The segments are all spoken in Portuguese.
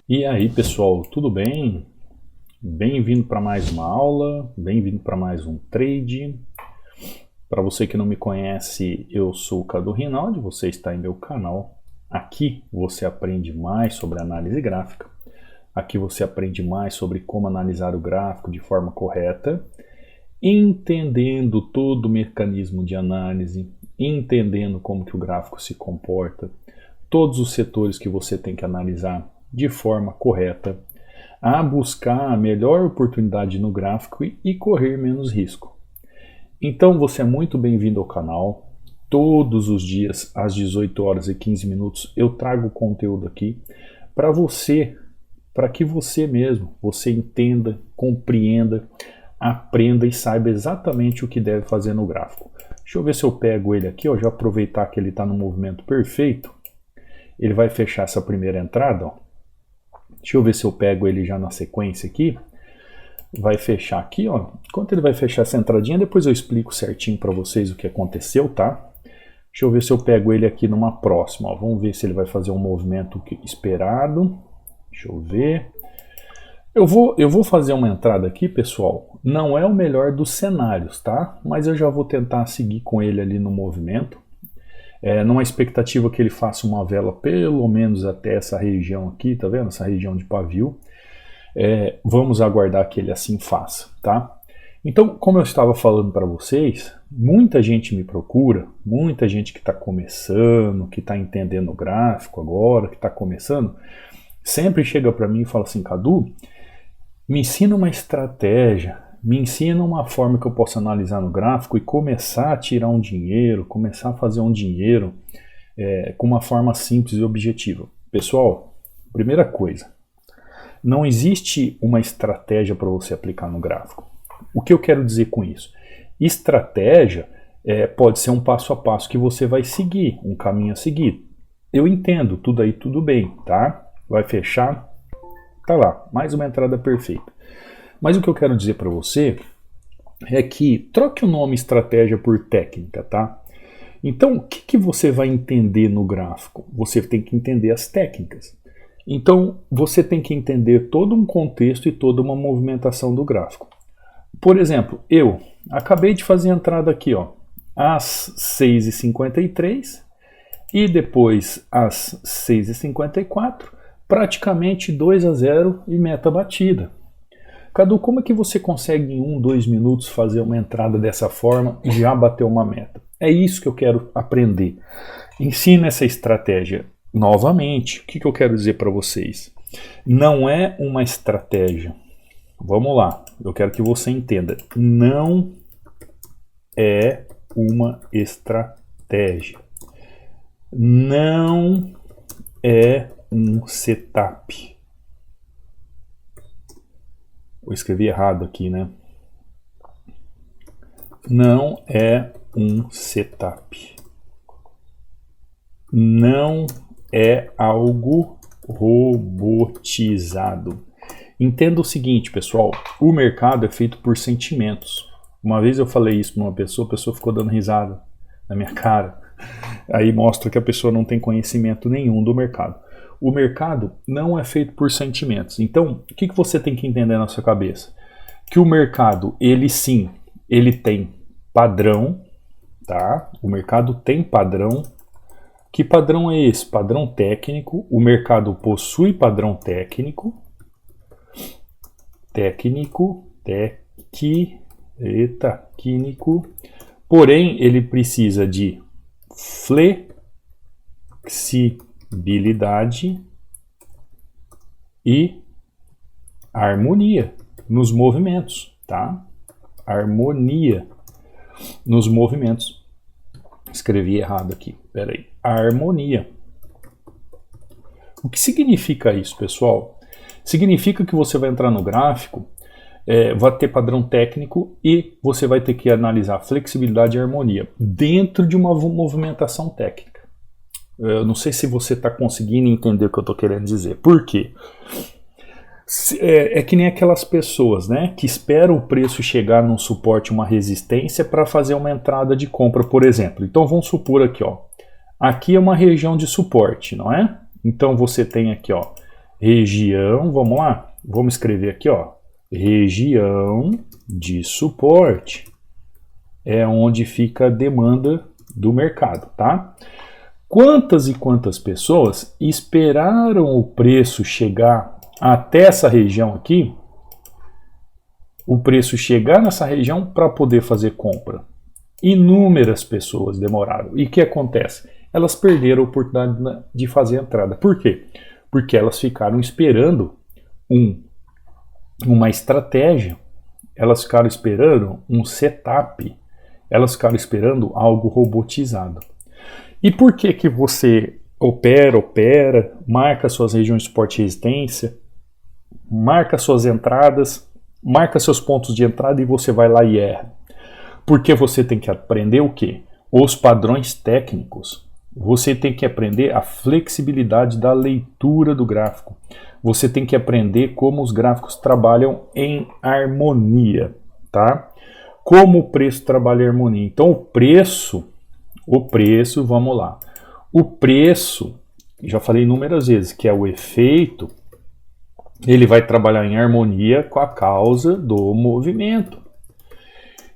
E aí pessoal, tudo bem? Bem-vindo para mais uma aula, bem-vindo para mais um trade. Para você que não me conhece, eu sou o Cadu Rinaldi, você está em meu canal. Aqui você aprende mais sobre análise gráfica, aqui você aprende mais sobre como analisar o gráfico de forma correta, entendendo todo o mecanismo de análise, entendendo como que o gráfico se comporta, todos os setores que você tem que analisar de forma correta, a buscar a melhor oportunidade no gráfico e correr menos risco. Então você é muito bem-vindo ao canal. Todos os dias às 18 horas e 15 minutos eu trago conteúdo aqui para você, para que você mesmo, você entenda, compreenda, aprenda e saiba exatamente o que deve fazer no gráfico. Deixa eu ver se eu pego ele aqui, ó, já aproveitar que ele está no movimento perfeito. Ele vai fechar essa primeira entrada, ó. Deixa eu ver se eu pego ele já na sequência aqui. Vai fechar aqui, ó. Enquanto ele vai fechar essa entradinha, depois eu explico certinho para vocês o que aconteceu, tá? Deixa eu ver se eu pego ele aqui numa próxima, ó. Vamos ver se ele vai fazer um movimento esperado. Deixa eu ver. Eu vou fazer uma entrada aqui, pessoal. Não é o melhor dos cenários, tá? Mas eu já vou tentar seguir com ele ali no movimento. Numa expectativa que ele faça uma vela pelo menos até essa região aqui, tá vendo? Essa região de pavio. Vamos aguardar que ele assim faça, tá? Então, como eu estava falando para vocês, muita gente me procura, muita gente que está começando, que está entendendo o gráfico agora, que está começando, sempre chega para mim e fala assim, Cadu, me ensina uma estratégia, me ensina uma forma que eu possa analisar no gráfico e começar a tirar um dinheiro, começar a fazer um dinheiro com uma forma simples e objetiva. Pessoal, primeira coisa, não existe uma estratégia para você aplicar no gráfico. O que eu quero dizer com isso? Estratégia pode ser um passo a passo que você vai seguir, um caminho a seguir. Eu entendo, tudo aí tudo bem, tá? Vai fechar, tá lá, mais uma entrada perfeita. Mas o que eu quero dizer para você é que troque o nome estratégia por técnica, tá? Então, o que você vai entender no gráfico? Você tem que entender as técnicas. Então, você tem que entender todo um contexto e toda uma movimentação do gráfico. Por exemplo, eu acabei de fazer a entrada aqui, ó, às 6h53 e depois às 6h54, praticamente 2-0 e meta batida. Cadu, como é que você consegue em 1-2 minutos fazer uma entrada dessa forma e já bater uma meta? É isso que eu quero aprender. Ensina essa estratégia. Novamente, o que eu quero dizer para vocês? Não é uma estratégia. Vamos lá, eu quero que você entenda. Não é uma estratégia. Não é um setup. Eu escrevi errado aqui, né? Não é um setup. Não é algo robotizado. Entenda o seguinte, pessoal. O mercado é feito por sentimentos. Uma vez eu falei isso para uma pessoa, a pessoa ficou dando risada na minha cara. Aí mostra que a pessoa não tem conhecimento nenhum do mercado. O mercado não é feito por sentimentos. Então, o que você tem que entender na sua cabeça? Que o mercado, ele sim, ele tem padrão, tá? O mercado tem padrão. Que padrão é esse? Padrão técnico. O mercado possui padrão técnico. Técnico. Porém, ele precisa de flexibilidade e harmonia nos movimentos, tá? Harmonia nos movimentos. Escrevi errado aqui, peraí. Harmonia. O que significa isso, pessoal? Significa que você vai entrar no gráfico, vai ter padrão técnico e você vai ter que analisar flexibilidade e harmonia dentro de uma movimentação técnica. Eu não sei se você está conseguindo entender o que eu estou querendo dizer. Por quê? É que nem aquelas pessoas, né, que esperam o preço chegar num suporte, uma resistência para fazer uma entrada de compra, por exemplo. Então vamos supor aqui, ó, aqui é uma região de suporte, não é? Então você tem aqui, ó, região, vamos lá, vamos escrever aqui, ó, região de suporte. É onde fica a demanda do mercado, tá? Quantas e quantas pessoas esperaram o preço chegar até essa região aqui, o preço chegar nessa região para poder fazer compra? Inúmeras pessoas demoraram. E o que acontece? Elas perderam a oportunidade de fazer a entrada. Por quê? Porque elas ficaram esperando uma estratégia, elas ficaram esperando um setup, elas ficaram esperando algo robotizado. E por que que você opera, marca suas regiões de suporte e resistência, marca suas entradas, marca seus pontos de entrada e você vai lá e erra? Porque você tem que aprender o quê? Os padrões técnicos. Você tem que aprender a flexibilidade da leitura do gráfico. Você tem que aprender como os gráficos trabalham em harmonia, tá? Como o preço trabalha em harmonia. Então o preço, vamos lá. O preço, já falei inúmeras vezes, que é o efeito, ele vai trabalhar em harmonia com a causa do movimento.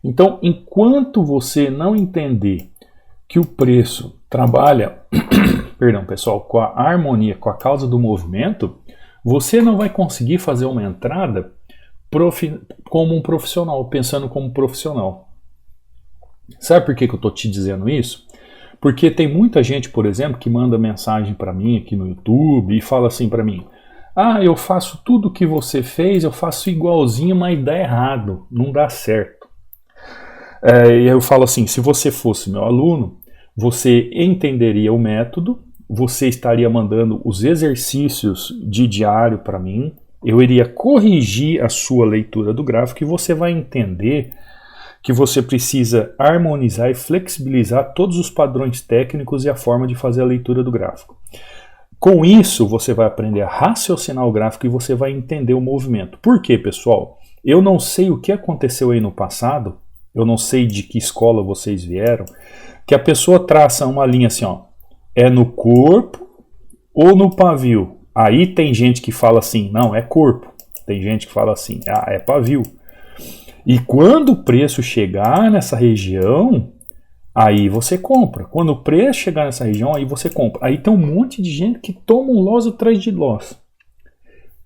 Então, enquanto você não entender que o preço trabalha, perdão, pessoal, com a harmonia, com a causa do movimento, você não vai conseguir fazer uma entrada como um profissional, pensando como profissional. Sabe por que eu estou te dizendo isso? Porque tem muita gente, por exemplo, que manda mensagem para mim aqui no YouTube e fala assim para mim: ah, eu faço tudo o que você fez, eu faço igualzinho, mas dá errado, não dá certo. E eu falo assim, se você fosse meu aluno, você entenderia o método, você estaria mandando os exercícios de diário para mim, eu iria corrigir a sua leitura do gráfico e você vai entender que você precisa harmonizar e flexibilizar todos os padrões técnicos e a forma de fazer a leitura do gráfico. Com isso, você vai aprender a raciocinar o gráfico e você vai entender o movimento. Por quê, pessoal? Eu não sei o que aconteceu aí no passado, eu não sei de que escola vocês vieram, que a pessoa traça uma linha assim, ó, é no corpo ou no pavio? Aí tem gente que fala assim, não, é corpo. Tem gente que fala assim, é pavio. E quando o preço chegar nessa região, aí você compra. Quando o preço chegar nessa região, aí você compra. Aí tem um monte de gente que toma um loss atrás de loss.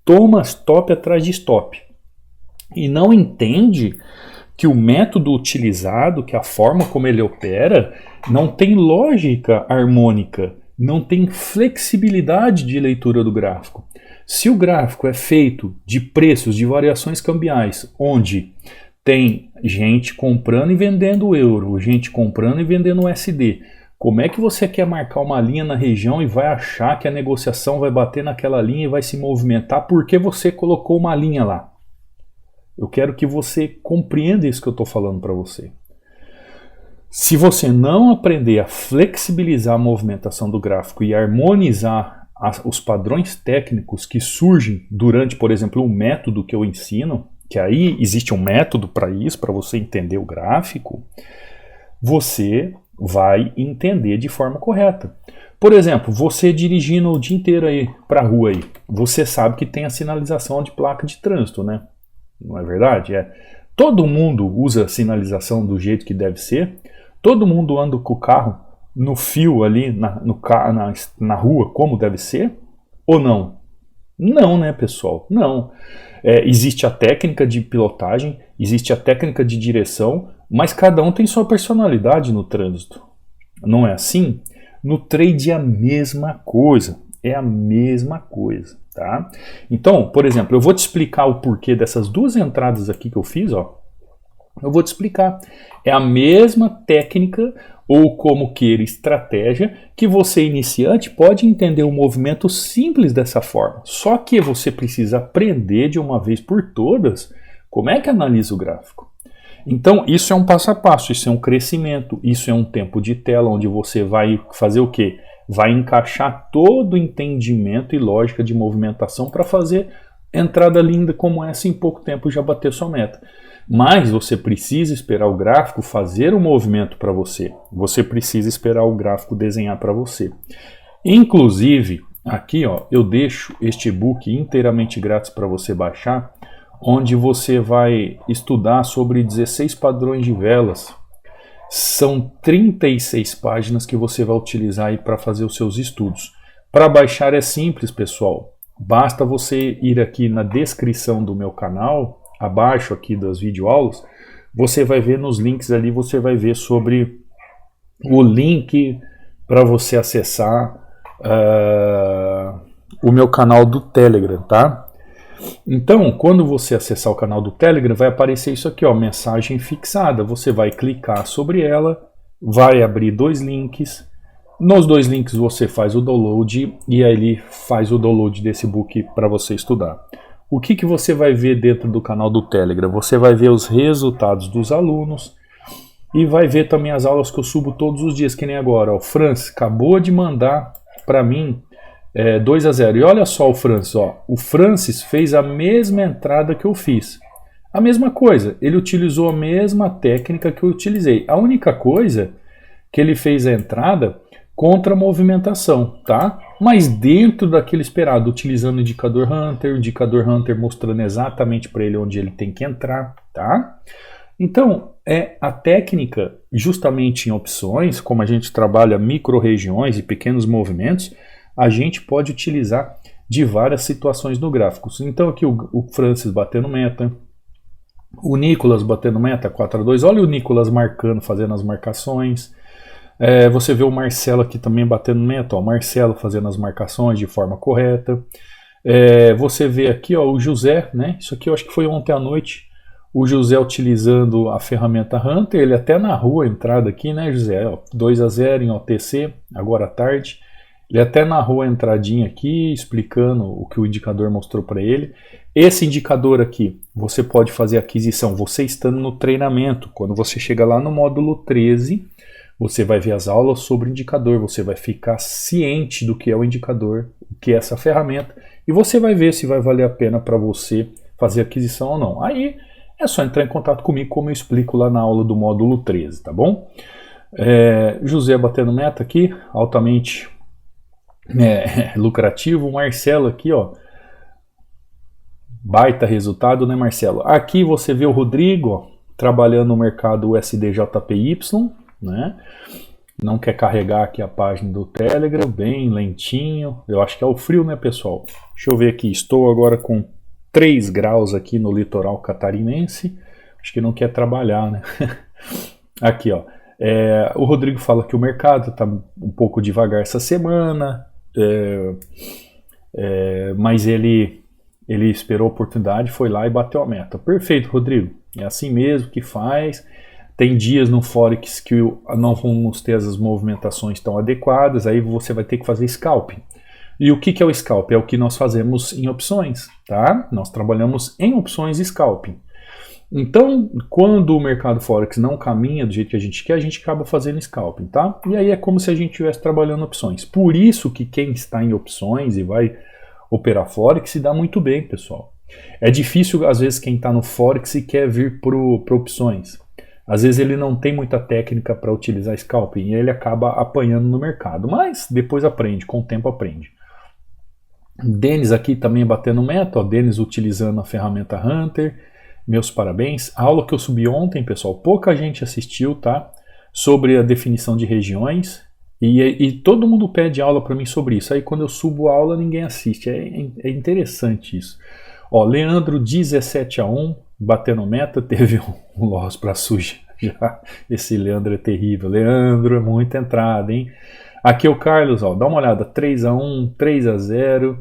Toma stop atrás de stop. E não entende que o método utilizado, que a forma como ele opera, não tem lógica harmônica, não tem flexibilidade de leitura do gráfico. Se o gráfico é feito de preços, de variações cambiais, onde tem gente comprando e vendendo euro, gente comprando e vendendo USD, como é que você quer marcar uma linha na região e vai achar que a negociação vai bater naquela linha e vai se movimentar porque você colocou uma linha lá? Eu quero que você compreenda isso que eu estou falando para você. Se você não aprender a flexibilizar a movimentação do gráfico e harmonizar os padrões técnicos que surgem durante, por exemplo, um método que eu ensino, que aí existe um método para isso, para você entender o gráfico, você vai entender de forma correta. Por exemplo, você dirigindo o dia inteiro aí para a rua aí, você sabe que tem a sinalização de placa de trânsito, né? Não é verdade? Todo mundo usa a sinalização do jeito que deve ser, todo mundo anda com o carro no fio ali, na rua, como deve ser, ou não? Não, né, pessoal? Não. Existe a técnica de pilotagem, existe a técnica de direção, mas cada um tem sua personalidade no trânsito. Não é assim? No trade é a mesma coisa. É a mesma coisa, tá? Então, por exemplo, eu vou te explicar o porquê dessas duas entradas aqui que eu fiz, ó. Eu vou te explicar. É a mesma técnica ou como queira estratégia que você iniciante pode entender o movimento simples dessa forma. Só que você precisa aprender de uma vez por todas como é que analisa o gráfico. Então, isso é um passo a passo, isso é um crescimento, isso é um tempo de tela onde você vai fazer o quê? Vai encaixar todo o entendimento e lógica de movimentação para fazer entrada linda como essa em pouco tempo já bater sua meta. Mas você precisa esperar o gráfico fazer o movimento para você. Você precisa esperar o gráfico desenhar para você. Inclusive, aqui, ó, eu deixo este e-book inteiramente grátis para você baixar, onde você vai estudar sobre 16 padrões de velas. São 36 páginas que você vai utilizar aí para fazer os seus estudos. Para baixar é simples, pessoal. Basta você ir aqui na descrição do meu canal, abaixo aqui das videoaulas, você vai ver nos links ali, você vai ver sobre o link para você acessar o meu canal do Telegram, tá? Então, quando você acessar o canal do Telegram, vai aparecer isso aqui, ó, mensagem fixada. Você vai clicar sobre ela, vai abrir dois links. Nos dois links você faz o download e aí ele faz o download desse book para você estudar. O que você vai ver dentro do canal do Telegram? Você vai ver os resultados dos alunos e vai ver também as aulas que eu subo todos os dias, que nem agora. O Francis acabou de mandar para mim 2-0. E olha só o Francis, ó. O Francis fez a mesma entrada que eu fiz. A mesma coisa, ele utilizou a mesma técnica que eu utilizei. A única coisa que ele fez a entrada contra a movimentação, tá? Mas dentro daquele esperado, utilizando o indicador Hunter mostrando exatamente para ele onde ele tem que entrar, tá? Então, a técnica, justamente em opções, como a gente trabalha micro-regiões e pequenos movimentos, a gente pode utilizar de várias situações no gráfico. Então aqui o Francis batendo meta, o Nicolas batendo meta 4-2, olha o Nicolas marcando, fazendo as marcações. Você vê o Marcelo aqui também batendo meta, ó, o Marcelo fazendo as marcações de forma correta. Você vê aqui, ó, o José, né? Isso aqui eu acho que foi ontem à noite, o José utilizando a ferramenta Hunter, ele até narrou a entrada aqui, né, José? 2-0 em OTC, agora à tarde. Ele até narrou a entradinha aqui, explicando o que o indicador mostrou para ele. Esse indicador aqui, você pode fazer aquisição, você estando no treinamento. Quando você chega lá no módulo 13, você vai ver as aulas sobre indicador, você vai ficar ciente do que é o indicador, o que é essa ferramenta, e você vai ver se vai valer a pena para você fazer aquisição ou não. Aí é só entrar em contato comigo, como eu explico lá na aula do módulo 13, tá bom? José batendo meta aqui, altamente lucrativo. O Marcelo aqui, ó, baita resultado, né, Marcelo? Aqui você vê o Rodrigo, ó, trabalhando no mercado USDJPY, né? Não quer carregar aqui a página do Telegram, bem lentinho. Eu acho que é o frio, né, pessoal? Deixa eu ver aqui, estou agora com 3 graus aqui no litoral catarinense. Acho que não quer trabalhar, né? Aqui, ó. O Rodrigo fala que o mercado está um pouco devagar essa semana, mas ele esperou a oportunidade, foi lá e bateu a meta. Perfeito, Rodrigo. É assim mesmo que faz. Tem dias no Forex que não vamos ter as movimentações tão adequadas, aí você vai ter que fazer scalping. E o que é o scalping? É o que nós fazemos em opções, tá? Nós trabalhamos em opções e scalping. Então, quando o mercado Forex não caminha do jeito que a gente quer, a gente acaba fazendo scalping, tá? E aí é como se a gente estivesse trabalhando opções. Por isso que quem está em opções e vai operar Forex se dá muito bem, pessoal. É difícil, às vezes, quem está no Forex e quer vir para opções. Às vezes ele não tem muita técnica para utilizar scalping e ele acaba apanhando no mercado. Mas depois aprende, com o tempo aprende. Denis aqui também batendo meta, ó, Denis utilizando a ferramenta Hunter. Meus parabéns. A aula que eu subi ontem, pessoal, pouca gente assistiu, tá? Sobre a definição de regiões. E todo mundo pede aula para mim sobre isso. Aí quando eu subo a aula, ninguém assiste. É interessante isso. Ó, Leandro 17-1, batendo meta, teve um loss para suja. Já. Esse Leandro é terrível. Leandro, é muita entrada, hein? Aqui é o Carlos, ó, dá uma olhada, 3-1, 3-0.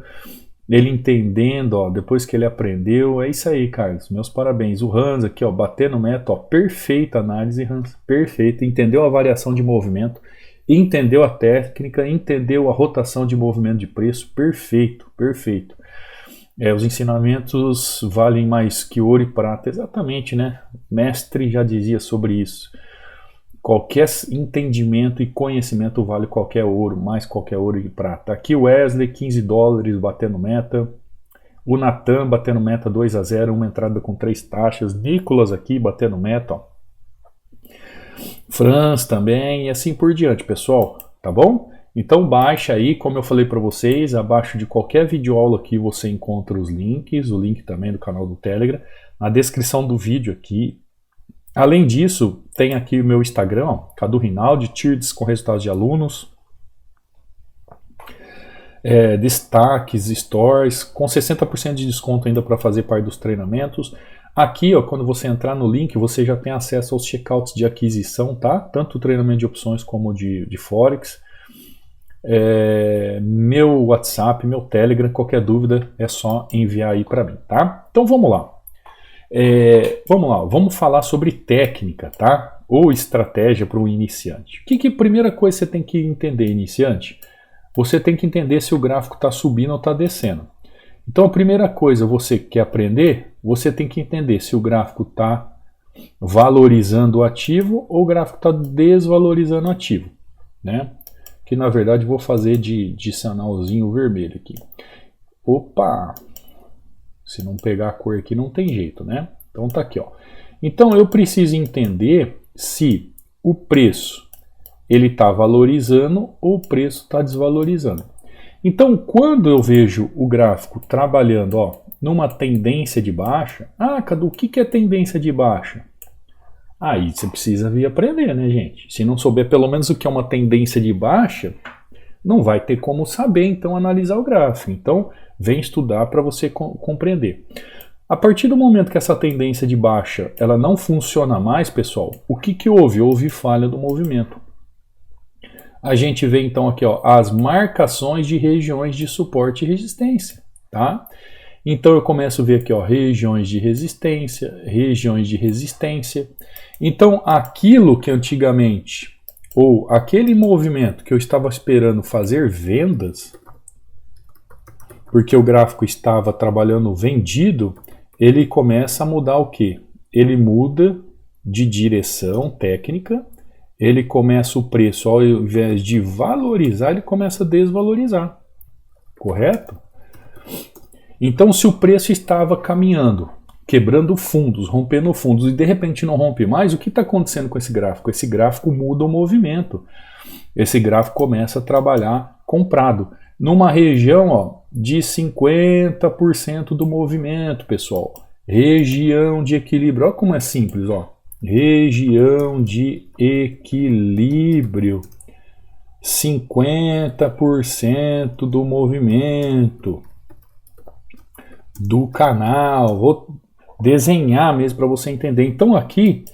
Ele entendendo, ó, depois que ele aprendeu, é isso aí, Carlos, meus parabéns. O Hans aqui, ó, batendo meta, ó, perfeita análise, Hans, perfeito, entendeu a variação de movimento, entendeu a técnica, entendeu a rotação de movimento de preço, perfeito, perfeito. Os ensinamentos valem mais que ouro e prata, exatamente, né? Mestre já dizia sobre isso. Qualquer entendimento e conhecimento vale qualquer ouro, mais qualquer ouro e prata. Aqui o Wesley, $15 batendo meta. O Natan batendo meta 2-0, uma entrada com 3 taxas. Nicolas aqui batendo meta, ó. Franz também, e assim por diante, pessoal. Tá bom? Então baixa aí, como eu falei para vocês, abaixo de qualquer videoaula aqui você encontra os links, o link também do canal do Telegram, na descrição do vídeo aqui. Além disso, tem aqui o meu Instagram, ó, Cadu Rinaldi, Tirdes com resultados de alunos, destaques, stories, com 60% de desconto ainda para fazer parte dos treinamentos. Aqui, ó, quando você entrar no link, você já tem acesso aos checkouts de aquisição, tá? Tanto o treinamento de opções como de Forex. Meu WhatsApp, meu Telegram, qualquer dúvida é só enviar aí para mim, tá? Então vamos lá. Vamos falar sobre técnica, tá? Ou estratégia para um iniciante. Que primeira coisa você tem que entender, iniciante? Você tem que entender se o gráfico está subindo ou está descendo. Então a primeira coisa, você quer aprender, você tem que entender se o gráfico está valorizando o ativo ou o gráfico está desvalorizando o ativo, né? Que na verdade vou fazer de sinalzinho vermelho aqui. Opa! Se não pegar a cor aqui não tem jeito, né? Então tá aqui, ó. Então eu preciso entender se o preço ele está valorizando ou o preço está desvalorizando. Então quando eu vejo o gráfico trabalhando, ó, numa tendência de baixa, Cadu, o que é tendência de baixa? Aí você precisa vir aprender, né, gente? Se não souber pelo menos o que é uma tendência de baixa, não vai ter como saber, então, analisar o gráfico. Então, vem estudar para você compreender. A partir do momento que essa tendência de baixa ela não funciona mais, pessoal, o que houve? Houve falha do movimento. A gente vê, então, aqui, ó, as marcações de regiões de suporte e resistência, tá? Então eu começo a ver aqui, ó, regiões de resistência. Então aquilo que antigamente, ou aquele movimento que eu estava esperando fazer vendas, porque o gráfico estava trabalhando vendido, ele começa a mudar o quê? Ele muda de direção técnica, ele começa o preço, ao invés de valorizar, ele começa a desvalorizar, correto? Então, se o preço estava caminhando, quebrando fundos, rompendo fundos, e de repente não rompe mais, o que está acontecendo com esse gráfico? Esse gráfico muda o movimento. Esse gráfico começa a trabalhar comprado. Numa região, ó, de 50% do movimento, pessoal. Região de equilíbrio. Olha como é simples, ó. Região de equilíbrio. 50% do movimento do canal. Vou desenhar mesmo para você entender. Então aqui,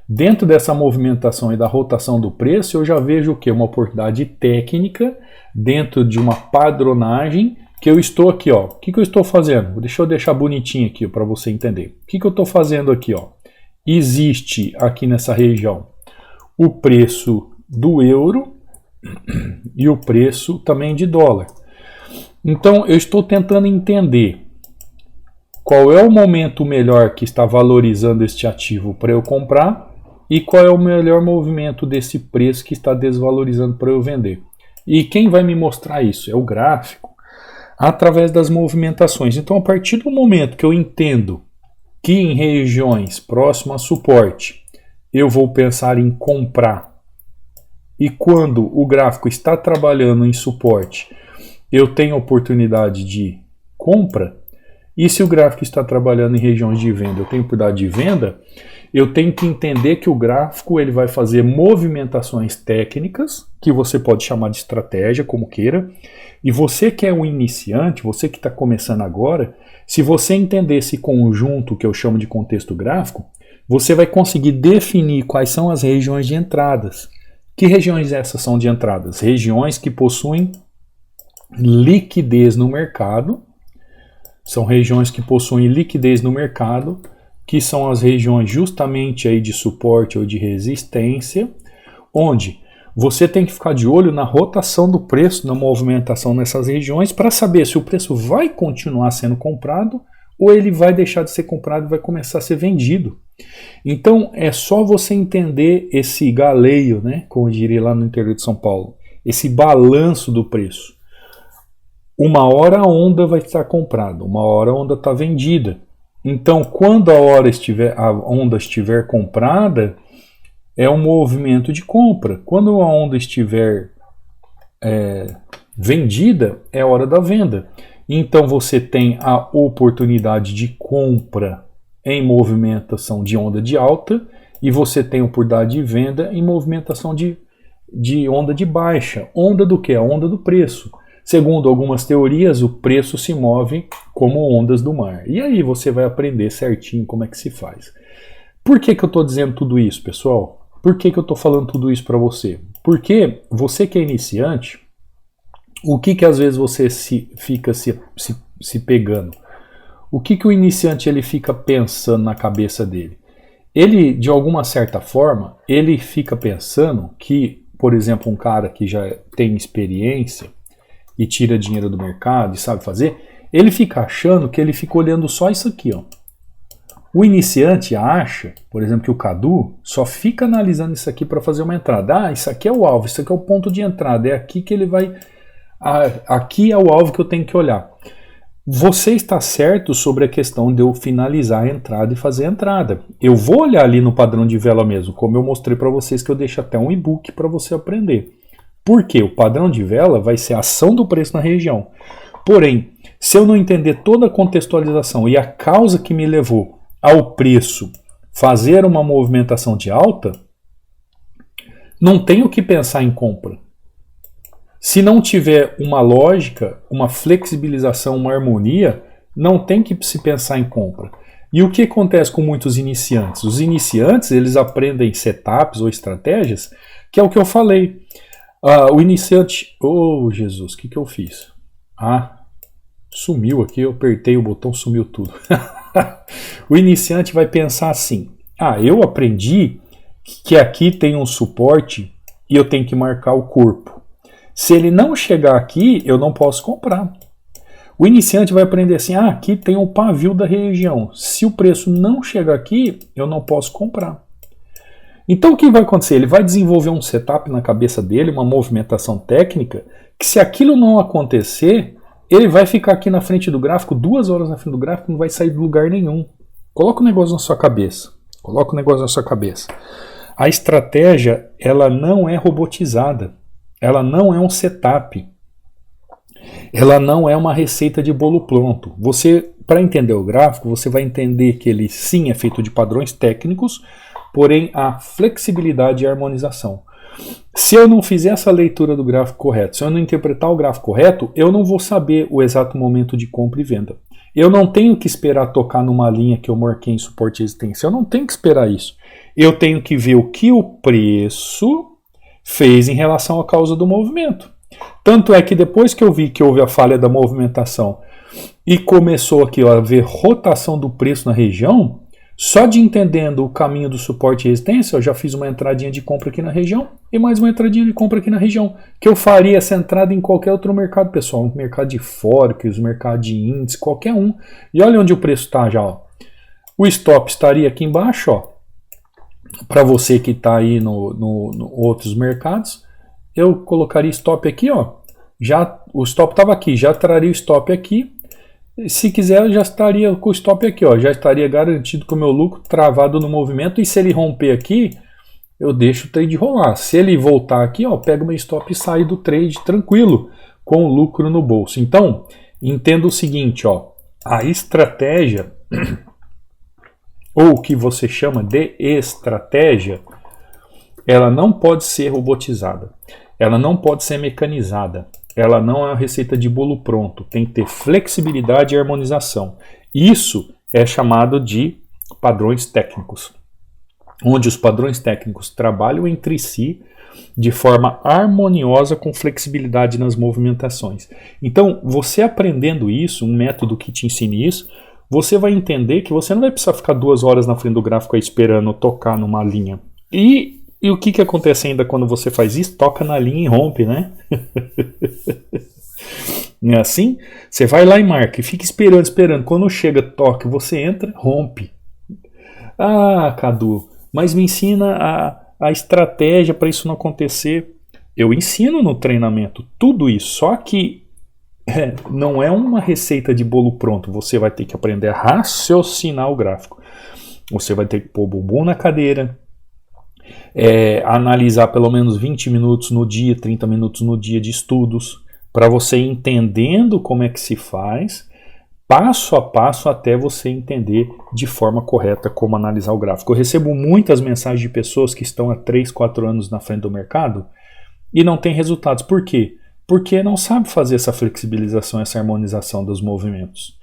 dentro dessa movimentação e da rotação do preço, eu já vejo o que? Uma oportunidade técnica dentro de uma padronagem que eu estou aqui, ó. O que eu estou fazendo? Deixa eu deixar bonitinho aqui para você entender. O que eu estou fazendo aqui, ó? Existe aqui nessa região o preço do euro e o preço também de dólar. Então eu estou tentando entender qual é o momento melhor que está valorizando este ativo para eu comprar e qual é o melhor movimento desse preço que está desvalorizando para eu vender. E quem vai me mostrar isso? É o gráfico, através das movimentações. Então, a partir do momento que eu entendo que em regiões próximas a suporte eu vou pensar em comprar, e quando o gráfico está trabalhando em suporte eu tenho oportunidade de compra, e se o gráfico está trabalhando em regiões de venda, eu tenho oportunidade de venda, eu tenho que entender que o gráfico ele vai fazer movimentações técnicas, que você pode chamar de estratégia, como queira, e você que é um iniciante, você que está começando agora, se você entender esse conjunto que eu chamo de contexto gráfico, você vai conseguir definir quais são as regiões de entradas. Que regiões essas são de entradas? Regiões que possuem liquidez no mercado. São regiões que possuem liquidez no mercado, que são as regiões justamente aí de suporte ou de resistência, onde você tem que ficar de olho na rotação do preço, na movimentação nessas regiões, para saber se o preço vai continuar sendo comprado ou ele vai deixar de ser comprado e vai começar a ser vendido. Então é só você entender esse galeio, né, como eu diria lá no interior de São Paulo, esse balanço do preço. Uma hora a onda vai estar comprada, uma hora a onda está vendida. Então, quando a onda estiver comprada, é um movimento de compra. Quando a onda estiver vendida, é a hora da venda. Então você tem a oportunidade de compra em movimentação de onda de alta e você tem a oportunidade de venda em movimentação de onda de baixa. Onda do que? A onda do preço. Segundo algumas teorias, o preço se move como ondas do mar. E aí você vai aprender certinho como é que se faz. Por que eu estou dizendo tudo isso, pessoal? Por que eu estou falando tudo isso para você? Porque você que é iniciante, o que às vezes você fica se pegando? O que o iniciante ele fica pensando na cabeça dele? Ele, de alguma certa forma, ele fica pensando que, por exemplo, um cara que já tem experiência e tira dinheiro do mercado e sabe fazer, ele fica achando que ele fica olhando só isso aqui, ó. O iniciante acha, por exemplo, que o Cadu só fica analisando isso aqui para fazer uma entrada. Ah, isso aqui é o alvo, isso aqui é o ponto de entrada, é aqui que ele vai... aqui é o alvo que eu tenho que olhar. Você está certo sobre a questão de eu finalizar a entrada e fazer a entrada. Eu vou olhar ali no padrão de vela mesmo, como eu mostrei para vocês que eu deixo até um e-book para você aprender. Por quê? O padrão de vela vai ser a ação do preço na região. Porém, se eu não entender toda a contextualização e a causa que me levou ao preço fazer uma movimentação de alta, não tenho que pensar em compra. Se não tiver uma lógica, uma flexibilização, uma harmonia, não tem que se pensar em compra. E o que acontece com muitos iniciantes? Os iniciantes, eles aprendem setups ou estratégias, que é o que eu falei. O iniciante... Oh, Jesus, o que eu fiz? Sumiu aqui, eu apertei o botão, sumiu tudo. O iniciante vai pensar assim, eu aprendi que aqui tem um suporte e eu tenho que marcar o corpo. Se ele não chegar aqui, eu não posso comprar. O iniciante vai aprender assim, aqui tem o pavio da região. Se o preço não chegar aqui, eu não posso comprar. Então o que vai acontecer? Ele vai desenvolver um setup na cabeça dele, uma movimentação técnica, que se aquilo não acontecer, ele vai ficar aqui na frente do gráfico, 2 horas na frente do gráfico, não vai sair de lugar nenhum. Coloca o negócio na sua cabeça. Coloca o negócio na sua cabeça. A estratégia, ela não é robotizada. Ela não é um setup. Ela não é uma receita de bolo pronto. Você, para entender o gráfico, você vai entender que ele sim é feito de padrões técnicos, porém há flexibilidade e harmonização. Se eu não fizer essa leitura do gráfico correto, se eu não interpretar o gráfico correto, eu não vou saber o exato momento de compra e venda. Eu não tenho que esperar tocar numa linha que eu marquei em suporte e resistência. Eu não tenho que esperar isso. Eu tenho que ver o que o preço fez em relação à causa do movimento. Tanto é que depois que eu vi que houve a falha da movimentação e começou aqui a haver rotação do preço na região, só de entendendo o caminho do suporte e resistência, eu já fiz uma entradinha de compra aqui na região e mais uma entradinha de compra aqui na região, que eu faria essa entrada em qualquer outro mercado, pessoal, um mercado de forex, um mercado de índice, qualquer um. E olha onde o preço está já. Ó. O stop estaria aqui embaixo, ó. Para você que está aí no outros mercados, eu colocaria stop aqui, ó. Já, o stop estava aqui, já traria o stop aqui. Se quiser, eu já estaria com o stop aqui, ó. Já estaria garantido com o meu lucro travado no movimento. E se ele romper aqui, eu deixo o trade rolar. Se ele voltar aqui, ó, pego meu stop e saio do trade tranquilo, com o lucro no bolso. Então, entenda o seguinte, ó. A estratégia, ou o que você chama de estratégia, ela não pode ser robotizada. Ela não pode ser mecanizada. Ela não é uma receita de bolo pronto. Tem que ter flexibilidade e harmonização. Isso é chamado de padrões técnicos, onde os padrões técnicos trabalham entre si de forma harmoniosa com flexibilidade nas movimentações. Então, você aprendendo isso, um método que te ensine isso, você vai entender que você não vai precisar ficar 2 horas na frente do gráfico aí esperando tocar numa linha. E o que acontece ainda quando você faz isso? Toca na linha e rompe, né? Não é assim? Você vai lá e marca e fica esperando. Quando chega, toca, você entra, rompe. Cadu, mas me ensina a estratégia para isso não acontecer. Eu ensino no treinamento tudo isso, só que não é uma receita de bolo pronto. Você vai ter que aprender a raciocinar o gráfico. Você vai ter que pôr o bumbum na cadeira, analisar pelo menos 20 minutos no dia, 30 minutos no dia de estudos, para você entendendo como é que se faz, passo a passo até você entender de forma correta como analisar o gráfico. Eu recebo muitas mensagens de pessoas que estão há 3, 4 anos na frente do mercado e não tem resultados. Por quê? Porque não sabe fazer essa flexibilização, essa harmonização dos movimentos.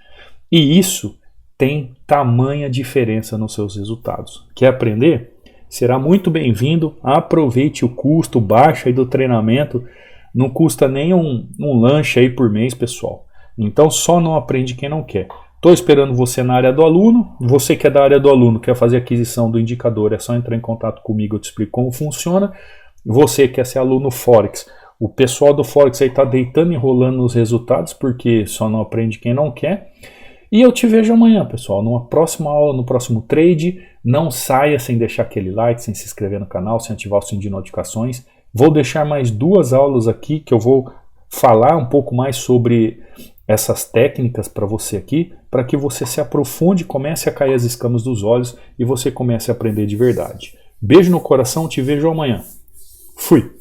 E isso tem tamanha diferença nos seus resultados. Quer aprender? Será muito bem-vindo. Aproveite o custo baixo aí do treinamento. Não custa nem um lanche aí por mês, pessoal. Então só não aprende quem não quer. Estou esperando você na área do aluno. Você que é da área do aluno, quer fazer aquisição do indicador, é só entrar em contato comigo, eu te explico como funciona. Você quer ser aluno Forex. O pessoal do Forex aí está deitando e rolando nos resultados, porque só não aprende quem não quer. E eu te vejo amanhã, pessoal, numa próxima aula, no próximo trade. Não saia sem deixar aquele like, sem se inscrever no canal, sem ativar o sininho de notificações. Vou deixar mais 2 aulas aqui que eu vou falar um pouco mais sobre essas técnicas para você aqui, para que você se aprofunde, comece a cair as escamas dos olhos e você comece a aprender de verdade. Beijo no coração, te vejo amanhã. Fui!